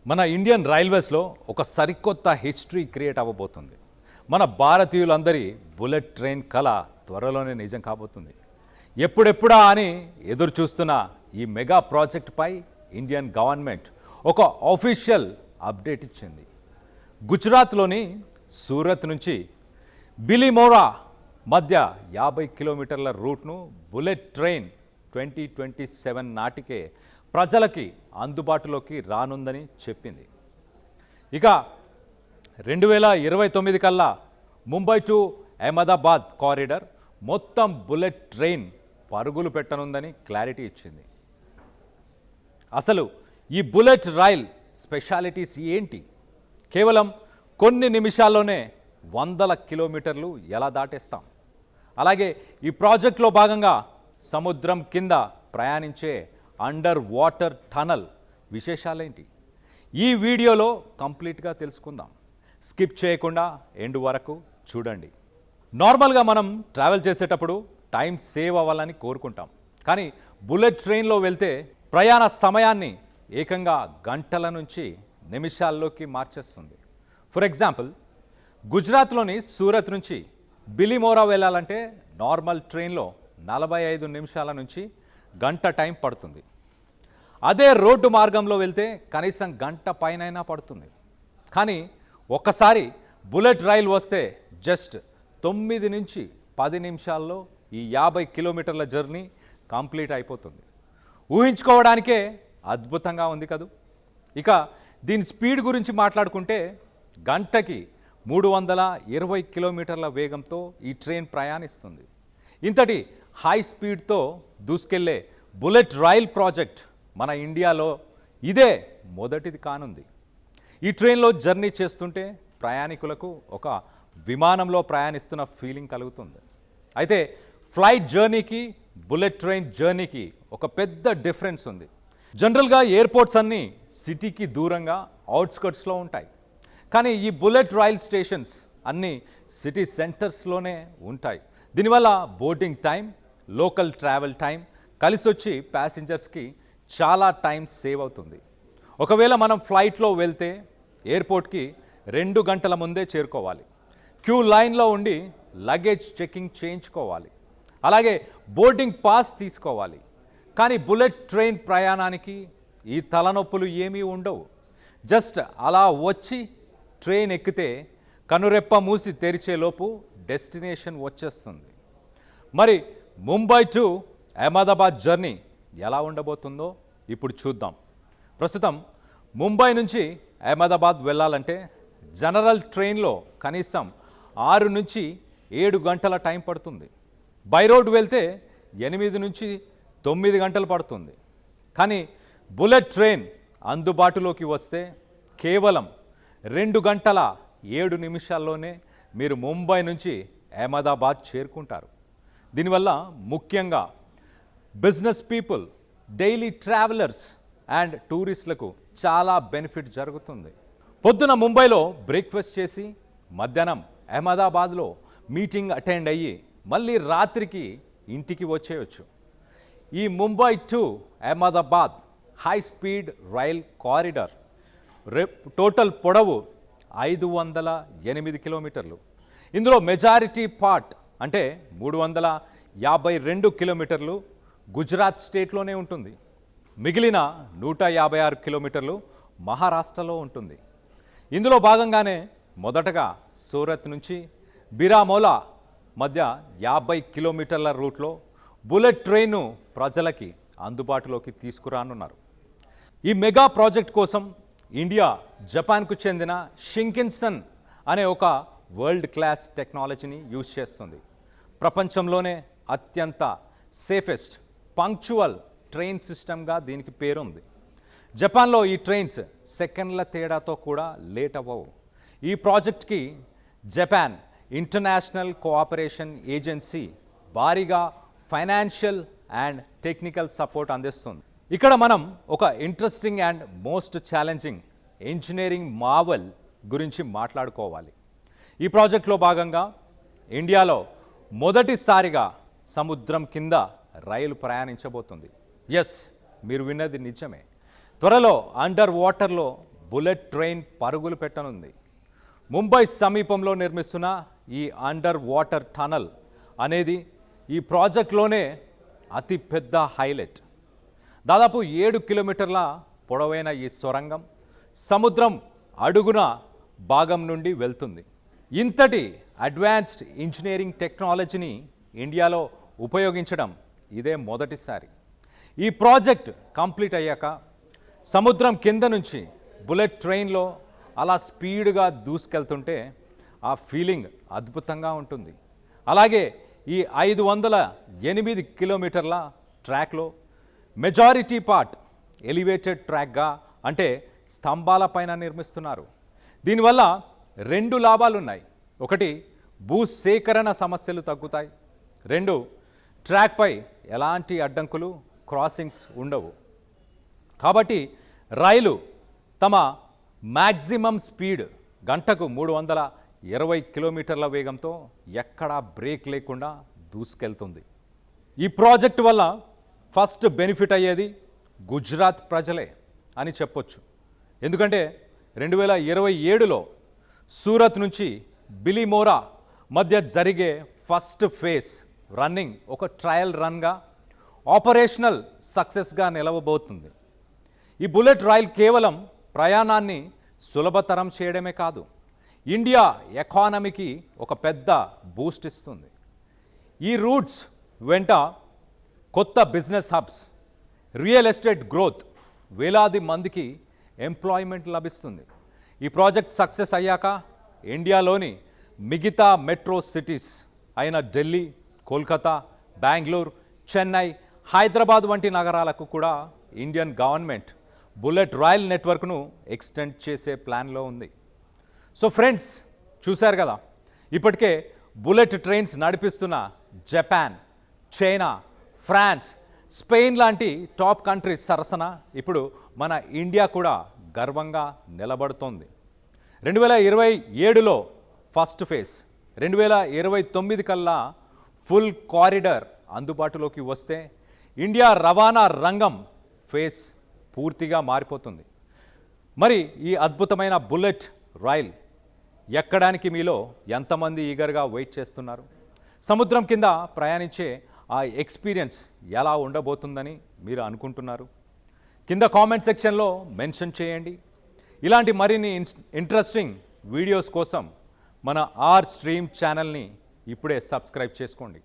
మన ఇండియన్ రైల్వేస్లో ఒక సరికొత్త హిస్టరీ క్రియేట్ అవ్వబోతుంది. మన భారతీయులందరి బుల్లెట్ ట్రైన్ కళ త్వరలోనే నిజం కాబోతుంది. ఎప్పుడెప్పుడా అని ఎదురు చూస్తున్న ఈ మెగా ప్రాజెక్టుపై ఇండియన్ గవర్నమెంట్ ఒక ఆఫీషియల్ అప్డేట్ ఇచ్చింది. గుజరాత్లోని సూరత్ నుంచి బిలిమోరా మధ్య 50 కిలోమీటర్ల రూట్ను బుల్లెట్ ట్రైన్ 2027 నాటికే ప్రజలకి అందుబాటులోకి రానుందని చెప్పింది. ఇక 2029 కల్లా ముంబై టు అహ్మదాబాద్ కారిడార్ మొత్తం బుల్లెట్ ట్రైన్ పరుగులు పెట్టనుందని క్లారిటీ ఇచ్చింది. అసలు ఈ బుల్లెట్ రైల్ స్పెషాలిటీస్ ఏంటి? కేవలం కొన్ని నిమిషాల్లోనే 100 కిలోమీటర్లు ఎలా దాటేస్తాం? అలాగే ఈ ప్రాజెక్టులో భాగంగా సముద్రం కింద ప్రయాణించే అండర్ వాటర్ టనల్ విశేషాలేంటి? ఈ వీడియోలో కంప్లీట్గా తెలుసుకుందాం. స్కిప్ చేయకుండా ఎండ్ వరకు చూడండి. నార్మల్గా మనం ట్రావెల్ చేసేటప్పుడు టైం సేవ్ అవ్వాలని కోరుకుంటాం. కానీ బుల్లెట్ ట్రైన్లో వెళ్తే ప్రయాణ సమయాన్ని ఏకంగా గంటల నుంచి నిమిషాల్లోకి మార్చేస్తుంది. ఫర్ ఎగ్జాంపుల్, గుజరాత్లోని సూరత్ నుంచి బిలిమోరా వెళ్ళాలంటే నార్మల్ ట్రైన్లో 45 నిమిషాల నుంచి గంట టైం పడుతుంది. అదే రోడ్డు మార్గంలో వెళ్తే కనీసం గంట పైనైనా పడుతుంది. కానీ ఒక్కసారి బుల్లెట్ రైల్ వస్తే జస్ట్ 9 నుంచి 10 నిమిషాల్లో ఈ 50 కిలోమీటర్ల జర్నీ కంప్లీట్ అయిపోతుంది. ఊహించుకోవడానికే అద్భుతంగా ఉంది కదూ. ఇక దీని స్పీడ్ గురించి మాట్లాడుకుంటే గంటకి 320 కిలోమీటర్ల వేగంతో ఈ ట్రైన్ ప్రయాణిస్తుంది. ఇంతటి హై స్పీడ్తో దూసుకెళ్లే బుల్లెట్ రైల్ ప్రాజెక్ట్ మన ఇండియాలో ఇదే మొదటిది కానుంది. ఈ ట్రైన్లో జర్నీ చేస్తుంటే ప్రయాణికులకు ఒక విమానంలో ప్రయాణిస్తున్న ఫీలింగ్ కలుగుతుంది. అయితే ఫ్లైట్ జర్నీకి బుల్లెట్ ట్రైన్ జర్నీకి ఒక పెద్ద డిఫరెన్స్ ఉంది. జనరల్గా ఎయిర్పోర్ట్స్ అన్నీ సిటీకి దూరంగా అవుట్స్కట్స్లో ఉంటాయి. కానీ ఈ బుల్లెట్ రైల్ స్టేషన్స్ అన్నీ సిటీ సెంటర్స్లోనే ఉంటాయి. దీనివల్ల boarding time, local travel time కలిసి వచ్చి ప్యాసింజర్స్కి చాలా టైం సేవ్ అవుతుంది. ఒకవేళ మనం ఫ్లైట్లో వెళ్తే ఎయిర్పోర్ట్కి 2 గంటల ముందే చేరుకోవాలి. క్యూ లైన్లో ఉండి లగేజ్ చెకింగ్ చేయించుకోవాలి. అలాగే బోర్డింగ్ పాస్ తీసుకోవాలి. కానీ బుల్లెట్ ట్రైన్ ప్రయాణానికి ఈ తలనొప్పులు ఏమీ ఉండవు. జస్ట్ అలా వచ్చి ట్రైన్ ఎక్కితే కనురెప్ప మూసి తెరిచేలోపు డెస్టినేషన్ వచ్చేస్తుంది. మరి ముంబై టు అహ్మదాబాద్ జర్నీ ఎలా ఉండబోతుందో ఇప్పుడు చూద్దాం. ప్రస్తుతం ముంబై నుంచి అహ్మదాబాద్ వెళ్ళాలంటే జనరల్ ట్రైన్లో కనీసం 6 నుంచి 7 గంటల టైం పడుతుంది. బై రోడ్ వెళ్తే 8 నుంచి 9 గంటలు పడుతుంది. కానీ బుల్లెట్ ట్రైన్ అందుబాటులోకి వస్తే కేవలం 2 గంటల 7 నిమిషాల్లోనే మీరు ముంబై నుంచి అహ్మదాబాద్ చేరుకుంటారు. దీనివల్ల ముఖ్యంగా business people, daily travellers and టూరిస్టులకు చాలా బెనిఫిట్ జరుగుతుంది. పొద్దున ముంబైలో బ్రేక్ఫాస్ట్ చేసి మధ్యాహ్నం అహ్మదాబాద్లో మీటింగ్ అటెండ్ అయ్యి మళ్ళీ రాత్రికి ఇంటికి వచ్చేయచ్చు. ఈ Mumbai to Ahmedabad high speed rail corridor total పొడవు 508 కిలోమీటర్లు. ఇందులో మెజారిటీ పార్ట్ అంటే 352 కిలోమీటర్లు గుజరాత్ స్టేట్లోనే ఉంటుంది. మిగిలిన 156 కిలోమీటర్లు మహారాష్ట్రలో ఉంటుంది. ఇందులో భాగంగానే మొదటగా సూరత్ నుంచి బిరామోలా మధ్య 50 కిలోమీటర్ల రూట్లో బుల్లెట్ ట్రైన్ను ప్రజలకి అందుబాటులోకి తీసుకురానున్నారు. ఈ మెగా ప్రాజెక్ట్ కోసం ఇండియా జపాన్కు చెందిన షింకెన్సన్ అనే ఒక వరల్డ్ క్లాస్ టెక్నాలజీని యూజ్ చేస్తుంది. ప్రపంచంలోనే అత్యంత సేఫెస్ట్ పంక్చువల్ ట్రైన్ సిస్టమ్గా దీనికి పేరుంది. జపాన్లో ఈ ట్రైన్స్ సెకండ్ల తేడాతో కూడా లేట్ అవ్వవు. ఈ ప్రాజెక్ట్కి జపాన్ ఇంటర్నేషనల్ కోఆపరేషన్ ఏజెన్సీ భారీగా ఫైనాన్షియల్ అండ్ టెక్నికల్ సపోర్ట్ అందిస్తుంది. ఇక్కడ మనం ఒక interesting and most challenging engineering Marvel గురించి మాట్లాడుకోవాలి. ఈ ప్రాజెక్ట్లో భాగంగా ఇండియాలో మొదటిసారిగా సముద్రం కింద రైలు ప్రయాణించబోతుంది. ఎస్, మీరు విన్నది నిజమే. త్వరలో అండర్ వాటర్లో బుల్లెట్ ట్రైన్ పరుగులు పెట్టనుంది. ముంబై సమీపంలో నిర్మిస్తున్న ఈ అండర్ వాటర్ టనల్ అనేది ఈ ప్రాజెక్ట్లోనే అతిపెద్ద హైలైట్. దాదాపు 7 కిలోమీటర్ల పొడవైన ఈ సొరంగం సముద్రం అడుగున భాగం నుండి వెళ్తుంది. ఇంతటి అడ్వాన్స్డ్ ఇంజనీరింగ్ టెక్నాలజీని ఇండియాలో ఉపయోగించడం ఇదే మొదటిసారి. ఈ ప్రాజెక్ట్ కంప్లీట్ అయ్యాక సముద్రం కింద నుంచి బుల్లెట్ ట్రైన్లో అలా స్పీడ్గా దూసుకెళ్తుంటే ఆ ఫీలింగ్ అద్భుతంగా ఉంటుంది. అలాగే ఈ 508 కిలోమీటర్ల ట్రాక్లో మెజారిటీ పార్ట్ ఎలివేటెడ్ ట్రాక్గా, అంటే స్తంభాలపైన నిర్మిస్తున్నారు. దీనివల్ల 2 లాభాలున్నాయి. ఒకటి, భూసేకరణ సమస్యలు తగ్గుతాయి. 2, ట్రాక్పై ఎలాంటి అడ్డంకులు, క్రాసింగ్స్ ఉండవు. కాబట్టి రైలు తమ మ్యాక్సిమం స్పీడ్ గంటకు 320 కిలోమీటర్ల వేగంతో ఎక్కడా బ్రేక్ లేకుండా దూసుకెళ్తుంది. ఈ ప్రాజెక్టు వల్ల ఫస్ట్ బెనిఫిట్ అయ్యేది గుజరాత్ ప్రజలే అని చెప్పొచ్చు. ఎందుకంటే 2027లో సూరత్ నుంచి బిలిమోరా మధ్య జరిగే ఫస్ట్ ఫేజ్ రన్నింగ్ ఒక ట్రయల్ రన్గా ఆపరేషనల్ సక్సెస్గా నిలవబోతుంది. ఈ బుల్లెట్ రైల్ కేవలం ప్రయాణాన్ని సులభతరం చేయడమే కాదు, ఇండియా ఎకానమీకి ఒక పెద్ద బూస్ట్ ఇస్తుంది. ఈ రూట్స్ వెంట కొత్త business hubs, real estate growth, వేలాది మందికి ఎంప్లాయ్మెంట్ లభిస్తుంది. ఈ ప్రాజెక్ట్ సక్సెస్ అయ్యాక ఇండియాలోని మిగతా మెట్రో సిటీస్ అయిన ఢిల్లీ, కోల్కతా, బెంగళూరు, చెన్నై, హైదరాబాద్ వంటి నగరాలకు కూడా ఇండియన్ గవర్నమెంట్ బుల్లెట్ రైల్ నెట్వర్క్ను ఎక్స్టెండ్ చేసే ప్లాన్లో ఉంది. సో ఫ్రెండ్స్, చూశారు కదా, ఇప్పటికే బుల్లెట్ ట్రైన్స్ నడిపిస్తున్న జపాన్, చైనా, ఫ్రాన్స్, స్పెయిన్ లాంటి టాప్ కంట్రీస్ సరసన ఇప్పుడు మన ఇండియా కూడా గర్వంగా నిలబడుతోంది. 2027లో ఫస్ట్ ఫేజ్, 2029 కల్లా ఫుల్ కారిడార్ అందుబాటులోకి వస్తే ఇండియా రవాణా రంగం ఫేస్ పూర్తిగా మారిపోతుంది. మరి ఈ అద్భుతమైన బుల్లెట్ రైల్ ఎక్కడానికి మీలో ఎంతమంది ఈగర్గా వెయిట్ చేస్తున్నారు? సముద్రం కింద ప్రయాణించే ఆ ఎక్స్పీరియన్స్ ఎలా ఉండబోతుందని మీరు అనుకుంటున్నారు? కింద కామెంట్ సెక్షన్లో మెన్షన్ చేయండి. ఇలాంటి మరిన్ని ఇంట్రెస్టింగ్ వీడియోస్ కోసం మన ఆర్ స్ట్రీమ్ ఛానల్ని ఇప్పుడే సబ్స్క్రైబ్ చేసుకోండి.